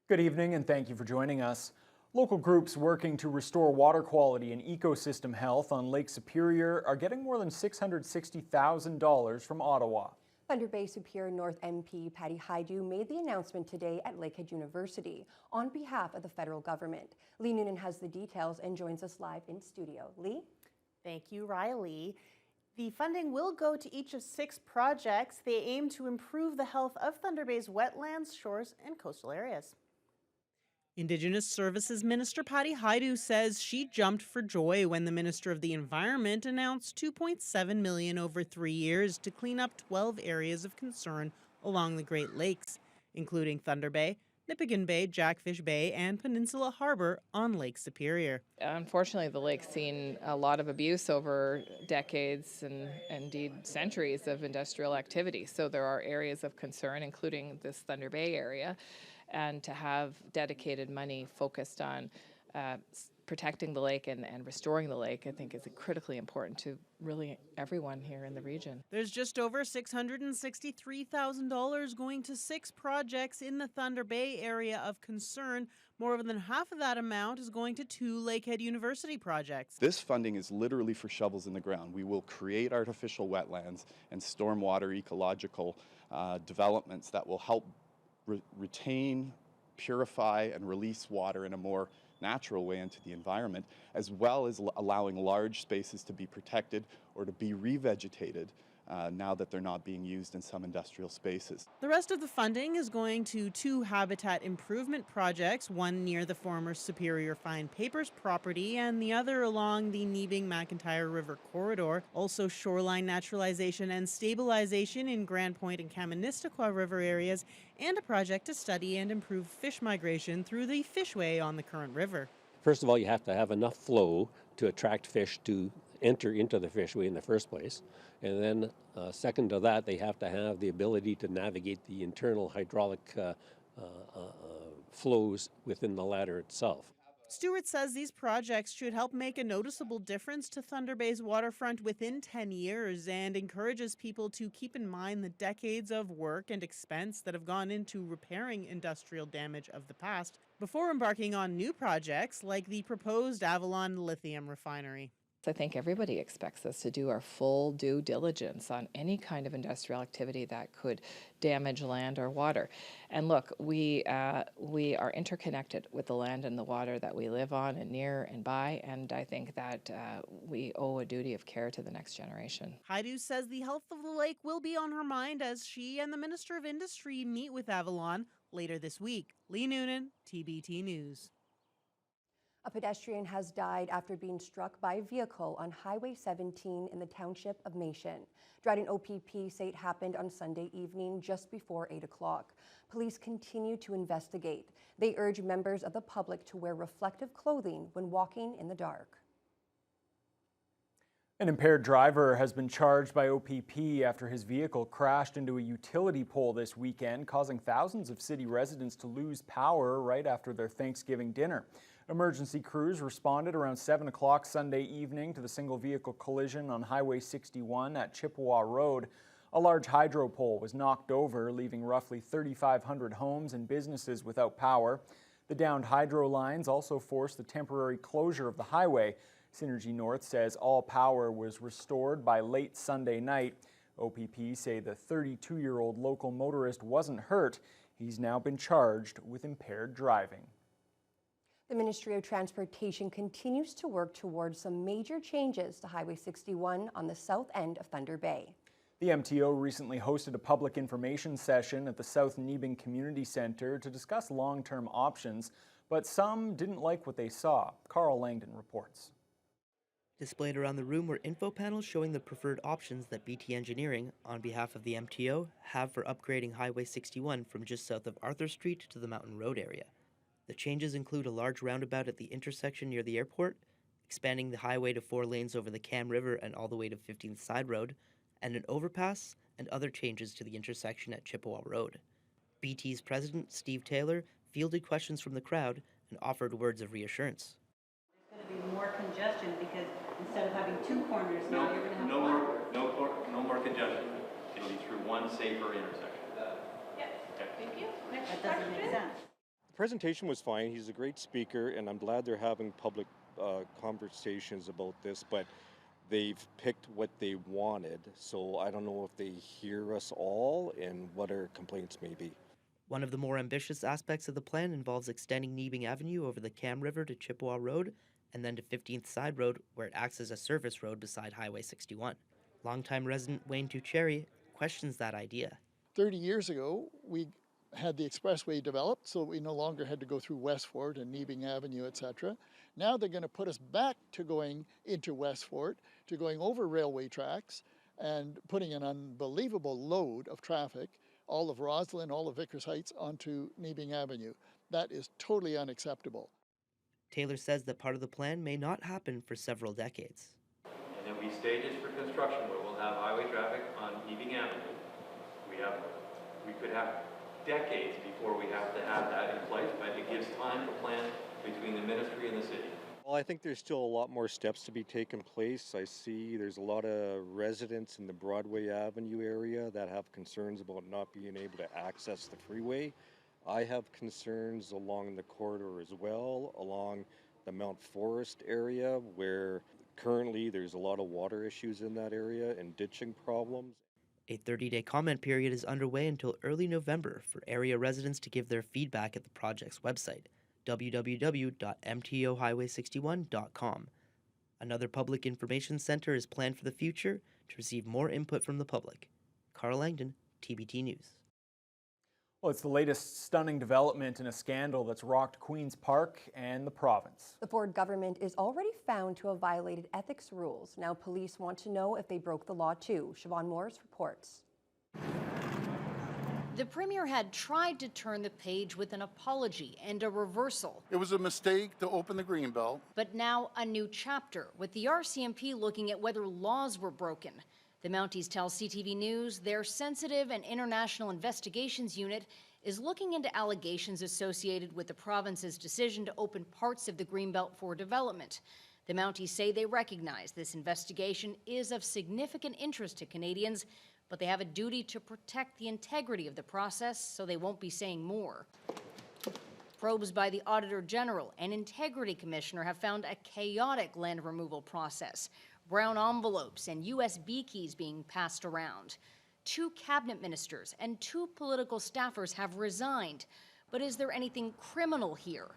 Good evening and thank you for joining us. Local groups working to restore water quality and ecosystem health on Lake Superior are getting more than $660,000 from Ottawa. Thunder Bay Superior North MP Patty Hajdu made the announcement today at Lakehead University on behalf of the federal government. Lee Noonan has the details and joins us live in studio. Lee? Thank you, Riley. The funding will go to each of 6 projects. They aim to improve the health of Thunder Bay's wetlands, shores, and coastal areas. Indigenous Services Minister Patty Hajdu says she jumped for joy when the Minister of the Environment announced $2.7 million over 3 years to clean up 12 areas of concern along the Great Lakes, including Thunder Bay, Nipigon Bay, Jackfish Bay, and Peninsula Harbor on Lake Superior. Unfortunately, the lake's seen a lot of abuse over decades and indeed centuries of industrial activity. So there are areas of concern, including this Thunder Bay area. And to have dedicated money focused on protecting the lake and restoring the lake, I think is critically important to really everyone here in the region. There's just over $663,000 going to 6 projects in the Thunder Bay area of concern. More than half of that amount is going to 2 Lakehead University projects. This funding is literally for shovels in the ground. We will create artificial wetlands and stormwater ecological developments that will help retain, purify, and release water in a more natural way into the environment, as well as allowing large spaces to be protected or to be revegetated now that they're not being used in some industrial spaces. The rest of the funding is going to 2 habitat improvement projects, one near the former Superior Fine Papers property and the other along the Nebing-McIntyre River corridor. Also shoreline naturalization and stabilization in Grand Point and Kaministiquia River areas, and a project to study and improve fish migration through the Fishway on the Current River. First of all, you have to have enough flow to attract fish to enter into the fishway in the first place. And then second to that, they have to have the ability to navigate the internal hydraulic flows within the ladder itself. Stewart says these projects should help make a noticeable difference to Thunder Bay's waterfront within 10 years and encourages people to keep in mind the decades of work and expense that have gone into repairing industrial damage of the past before embarking on new projects like the proposed Avalon lithium refinery. I think everybody expects us to do our full due diligence on any kind of industrial activity that could damage land or water. And look, we are interconnected with the land and the water that we live on and near and by, and I think that we owe a duty of care to the next generation. Hajdu says the health of the lake will be on her mind as she and the Minister of Industry meet with Avalon later this week. Lee Noonan, TBT News. A pedestrian has died after being struck by a vehicle on Highway 17 in the township of Mayshon. Dryden OPP say it happened on Sunday evening just before 8 o'clock. Police continue to investigate. They urge members of the public to wear reflective clothing when walking in the dark. An impaired driver has been charged by OPP after his vehicle crashed into a utility pole this weekend, causing thousands of city residents to lose power right after their Thanksgiving dinner. Emergency crews responded around 7 o'clock Sunday evening to the single vehicle collision on Highway 61 at Chippewa Road. A large hydro pole was knocked over, leaving roughly 3,500 homes and businesses without power. The downed hydro lines also forced the temporary closure of the highway. Synergy North says all power was restored by late Sunday night. OPP say the 32-year-old local motorist wasn't hurt. He's now been charged with impaired driving. The Ministry of Transportation continues to work towards some major changes to Highway 61 on the south end of Thunder Bay. The MTO recently hosted a public information session at the South Nebing Community Centre to discuss long-term options, but some didn't like what they saw. Carl Langdon reports. Displayed around the room were info panels showing the preferred options that BT Engineering, on behalf of the MTO, have for upgrading Highway 61 from just south of Arthur Street to the Mountain Road area. The changes include a large roundabout at the intersection near the airport, expanding the highway to 4 lanes over the Cam River and all the way to 15th Side Road, and an overpass and other changes to the intersection at Chippewa Road. BT's president, Steve Taylor, fielded questions from the crowd and offered words of reassurance. There's going to be more congestion because instead of having 2 corners, now you're going to have no more congestion. It'll be through one safer intersection. Yes. Okay. Thank you. Next question. That doesn't make sense. presentation was fine. He's a great speaker, and I'm glad they're having public conversations about this, but they've picked what they wanted, so I don't know if they hear us all and what our complaints may be. One of the more ambitious aspects of the plan involves extending Neebing Avenue over the Cam River to Chippewa Road and then to 15th Side Road, where it acts as a service road beside Highway 61. Longtime resident Wayne Tucheri questions that idea. 30 years ago, we had the expressway developed, so we no longer had to go through Westfort and Neebing Avenue, etc. Now they're going to put us back to going into Westfort, to going over railway tracks and putting an unbelievable load of traffic, all of Roslyn, all of Vickers Heights, onto Neebing Avenue. That is totally unacceptable. Taylor says that part of the plan may not happen for several decades. And there'll be stages for construction where we'll have highway traffic on Evening Avenue. We could have decades before we have to have that in place, but it gives time to plan between the ministry and the city. Well, I think there's still a lot more steps to be taken place. I see there's a lot of residents in the Broadway Avenue area that have concerns about not being able to access the freeway. I have concerns along the corridor as well, along the Mount Forest area, where currently there's a lot of water issues in that area and ditching problems. A 30-day comment period is underway until early November for area residents to give their feedback at the project's website, www.mtohighway61.com. Another public information center is planned for the future to receive more input from the public. Carl Langdon, TBT News. Well, it's the latest stunning development in a scandal that's rocked Queen's Park and the province. The Ford government is already found to have violated ethics rules. Now police want to know if they broke the law too. Siobhan Morris reports. The Premier had tried to turn the page with an apology and a reversal. It was a mistake to open the Greenbelt. But now a new chapter, with the RCMP looking at whether laws were broken. The Mounties tell CTV News their Sensitive and International Investigations Unit is looking into allegations associated with the province's decision to open parts of the Greenbelt for development. The Mounties say they recognize this investigation is of significant interest to Canadians, but they have a duty to protect the integrity of the process, so they won't be saying more. Probes by the Auditor General and Integrity Commissioner have found a chaotic land removal process. Brown envelopes and USB keys being passed around. 2 cabinet ministers and 2 political staffers have resigned. But is there anything criminal here?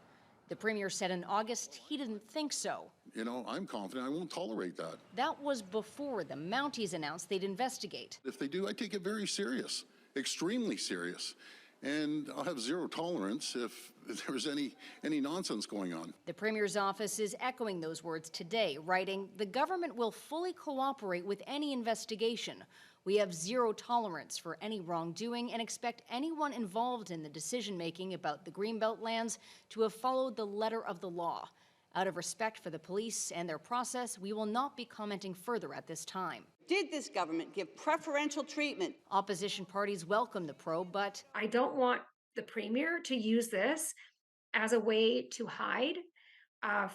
The Premier said in August he didn't think so. You know, I'm confident I won't tolerate that. That was before the Mounties announced they'd investigate. If they do, I take it very serious, extremely serious. And I'll have zero tolerance if there's any nonsense going on. The Premier's office is echoing those words today, writing, "The government will fully cooperate with any investigation. We have zero tolerance for any wrongdoing and expect anyone involved in the decision-making about the Greenbelt lands to have followed the letter of the law. Out of respect for the police and their process, we will not be commenting further at this time." Did this government give preferential treatment? Opposition parties welcome the probe, but I don't want the Premier to use this as a way to hide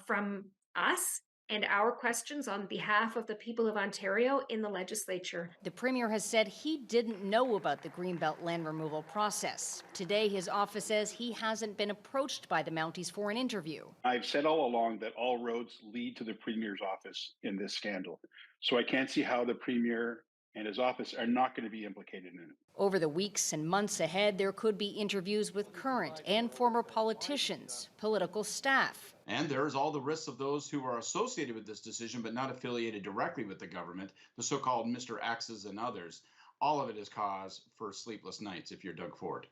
from us and our questions on behalf of the people of Ontario in the legislature. The Premier has said he didn't know about the Greenbelt land removal process. Today, his office says he hasn't been approached by the Mounties for an interview. I've said all along that all roads lead to the Premier's office in this scandal. So I can't see how the Premier and his office are not going to be implicated in it. Over the weeks and months ahead, there could be interviews with current and former politicians, political staff. And there's all the risks of those who are associated with this decision but not affiliated directly with the government, the so-called Mr. X's and others. All of it is cause for sleepless nights if you're Doug Ford.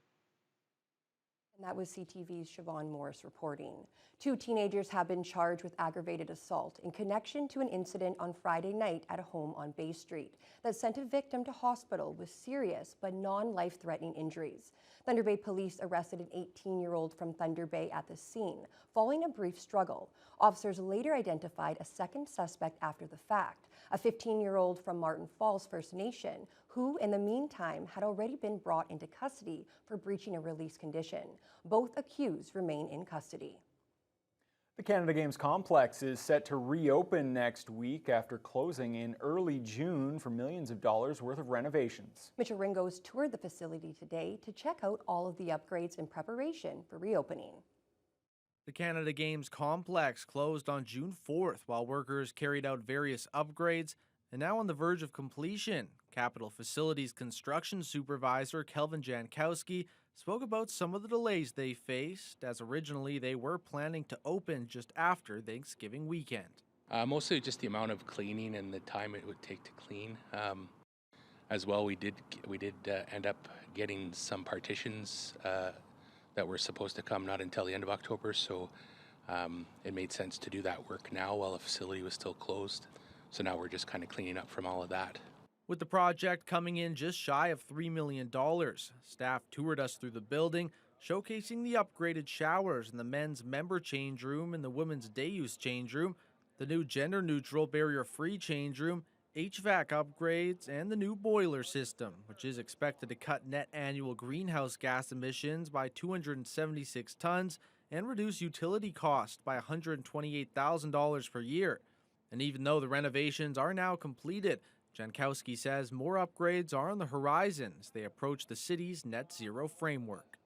And that was CTV's Siobhan Morris reporting. 2 teenagers have been charged with aggravated assault in connection to an incident on Friday night at a home on Bay Street that sent a victim to hospital with serious but non-life-threatening injuries. Thunder Bay police arrested an 18-year-old from Thunder Bay at the scene following a brief struggle. Officers later identified a second suspect after the fact, a 15-year-old from Martin Falls First Nation, who in the meantime had already been brought into custody for breaching a release condition. Both accused remain in custody. The Canada Games complex is set to reopen next week after closing in early June for millions of dollars worth of renovations. Mitchell Ringos toured the facility today to check out all of the upgrades in preparation for reopening. The Canada Games complex closed on June 4th while workers carried out various upgrades and now on the verge of completion. Capital Facilities Construction Supervisor Kelvin Jankowski spoke about some of the delays they faced, as originally they were planning to open just after Thanksgiving weekend. Mostly just the amount of cleaning and the time it would take to clean. As well, we did end up getting some partitions that were supposed to come not until the end of October, so it made sense to do that work now while the facility was still closed. So now we're just kind of cleaning up from all of that. With the project coming in just shy of $3 million, staff toured us through the building, showcasing the upgraded showers in the men's member change room and the women's day use change room, the new gender-neutral barrier-free change room, HVAC upgrades, and the new boiler system, which is expected to cut net annual greenhouse gas emissions by 276 tons and reduce utility costs by $128,000 per year. And even though the renovations are now completed, Jankowski says more upgrades are on the horizon as they approach the city's net zero framework.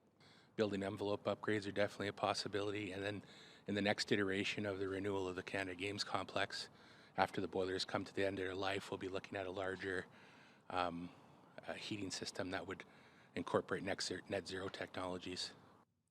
Building envelope upgrades are definitely a possibility, and then in the next iteration of the renewal of the Canada Games complex, after the boilers come to the end of their life, we'll be looking at a larger heating system that would incorporate net zero technologies.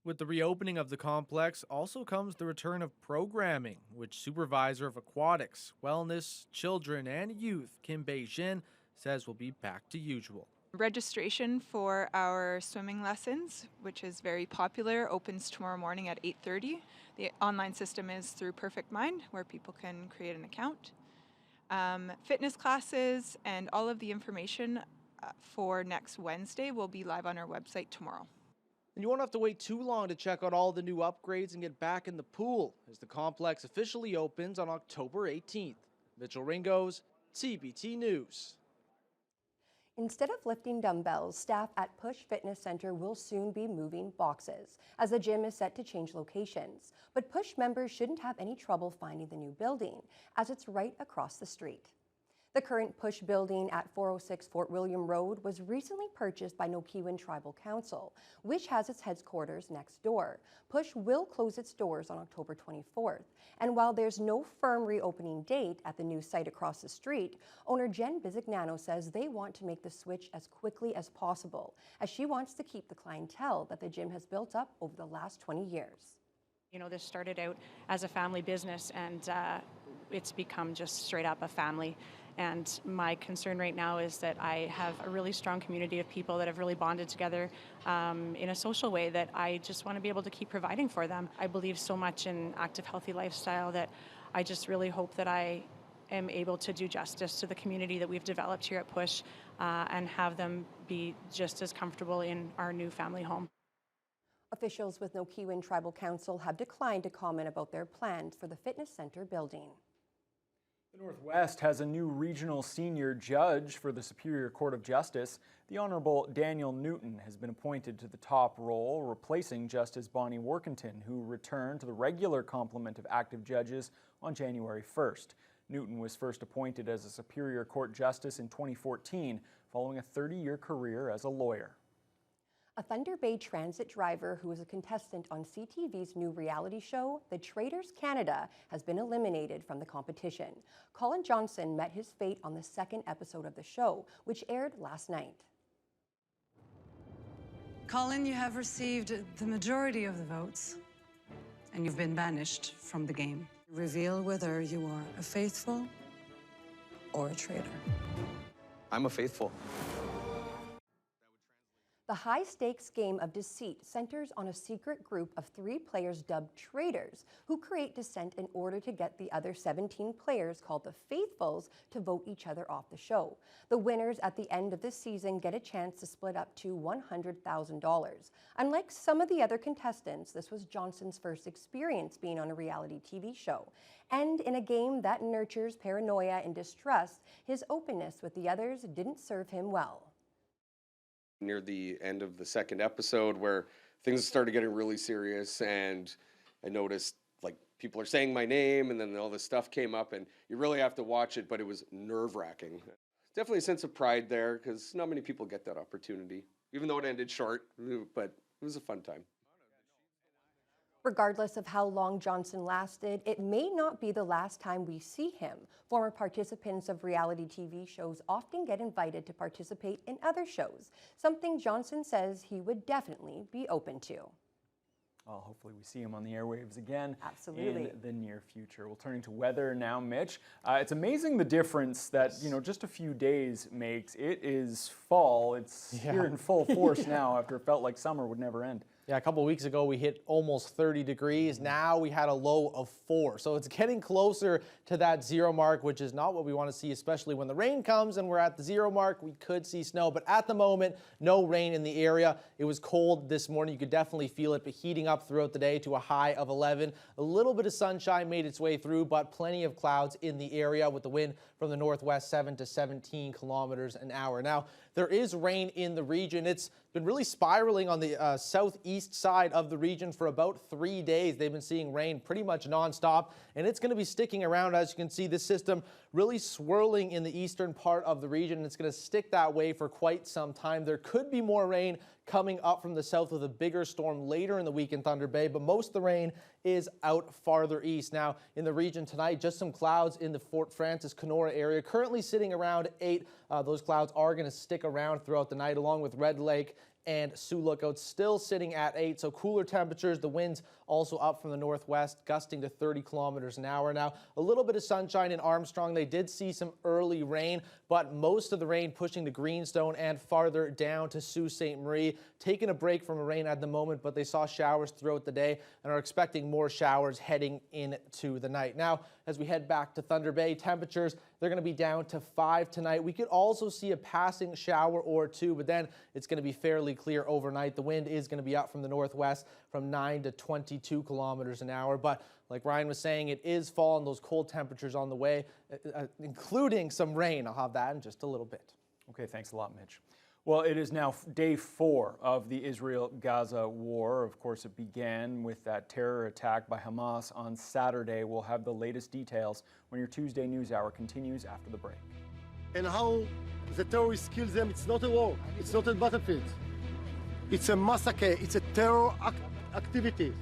With the reopening of the complex also comes the return of programming, which Supervisor of Aquatics, Wellness, Children, and Youth, Kim Bei-Jin, says will be back to usual. Registration for our swimming lessons, which is very popular, opens tomorrow morning at 8:30. The online system is through Perfect Mind, where people can create an account. Fitness classes and all of the information for next Wednesday will be live on our website tomorrow. And you won't have to wait too long to check out all the new upgrades and get back in the pool as the complex officially opens on October 18th. Mitchell Ringos, TBT News. Instead of lifting dumbbells, staff at Push Fitness Center will soon be moving boxes, as the gym is set to change locations. But Push members shouldn't have any trouble finding the new building, as it's right across the street. The current Push building at 406 Fort William Road was recently purchased by Nokiwan Tribal Council, which has its headquarters next door. Push will close its doors on October 24th. And while there's no firm reopening date at the new site across the street, owner Jen Bizignano says they want to make the switch as quickly as possible, as she wants to keep the clientele that the gym has built up over the last 20 years. You know, this started out as a family business, and it's become just straight up a family. And my concern right now is that I have a really strong community of people that have really bonded together in a social way that I just want to be able to keep providing for them. I believe so much in active, healthy lifestyle that I just really hope that I am able to do justice to the community that we've developed here at Push and have them be just as comfortable in our new family home. Officials with Nokiwan Tribal Council have declined to comment about their plans for the fitness center building. The Northwest has a new regional senior judge for the Superior Court of Justice. The Honorable Daniel Newton has been appointed to the top role, replacing Justice Bonnie Workington, who returned to the regular complement of active judges on January 1st. Newton was first appointed as a Superior Court Justice in 2014, following a 30-year career as a lawyer. A Thunder Bay Transit driver who was a contestant on CTV's new reality show, The Traders Canada, has been eliminated from the competition. Colin Johnson met his fate on the second episode of the show, which aired last night. Colin, you have received the majority of the votes, and you've been banished from the game. Reveal whether you are a faithful or a traitor. I'm a faithful. The high-stakes game of deceit centers on a secret group of 3 players dubbed traitors who create dissent in order to get the other 17 players called the Faithfuls to vote each other off the show. The winners at the end of this season get a chance to split up to $100,000. Unlike some of the other contestants, this was Johnson's first experience being on a reality TV show. And in a game that nurtures paranoia and distrust, his openness with the others didn't serve him well. Near the end of the second episode where things started getting really serious, and I noticed like people are saying my name, and then all this stuff came up, and you really have to watch it, but it was nerve-wracking. Definitely a sense of pride there, because not many people get that opportunity, even though it ended short, but it was a fun time. Regardless of how long Johnson lasted, it may not be the last time we see him. Former participants of reality TV shows often get invited to participate in other shows, something Johnson says he would definitely be open to. Well, hopefully we see him on the airwaves again Absolutely. in the near future. We'll turn to weather now, Mitch. It's amazing the difference that, just a few days makes. It is fall. It's here in full force now after it felt like summer would never end. Yeah, a couple of weeks ago, we hit almost 30 degrees. Now we had a low of 4. So it's getting closer to that 0 mark, which is not what we want to see, especially when the rain comes and we're at the 0 mark. We could see snow, but at the moment, no rain in the area. It was cold this morning. You could definitely feel it, but heating up throughout the day to a high of 11. A little bit of sunshine made its way through, but plenty of clouds in the area with the wind from the northwest 7 to 17 kilometers an hour. Now, there is rain in the region. It's been really spiraling on the southeast side of the region for about 3 days. They've been seeing rain pretty much nonstop, and it's going to be sticking around. As you can see, this system really swirling in the eastern part of the region, and it's going to stick that way for quite some time. There could be more rain coming up from the south with a bigger storm later in the week in Thunder Bay, but most of the rain is out farther east. Now, in the region tonight, just some clouds in the Fort Francis, Kenora area, currently sitting around 8. Those clouds are going to stick around throughout the night, along with Red Lake and Sioux Lookout still sitting at 8, so cooler temperatures. The winds also up from the northwest, gusting to 30 kilometers an hour. Now, a little bit of sunshine in Armstrong. They did see some early rain, but most of the rain pushing to Greenstone and farther down to Sault Ste. Marie. Taking a break from rain at the moment, but they saw showers throughout the day and are expecting more showers heading into the night. Now, as we head back to Thunder Bay, temperatures, they're going to be down to 5 tonight. We could also see a passing shower or two, but then it's going to be fairly clear overnight. The wind is going to be up from the northwest from 9 to 22 kilometers an hour. But like Ryan was saying, it is fall and those cold temperatures on the way, including some rain. I'll have that in just a little bit. Okay, thanks a lot, Mitch. Well, it is now day 4 of the Israel-Gaza war. Of course, it began with that terror attack by Hamas on Saturday. We'll have the latest details when your Tuesday News Hour continues after the break. And how the terrorists kill them, it's not a war. It's not a battlefield. It's a massacre. It's a terror activity.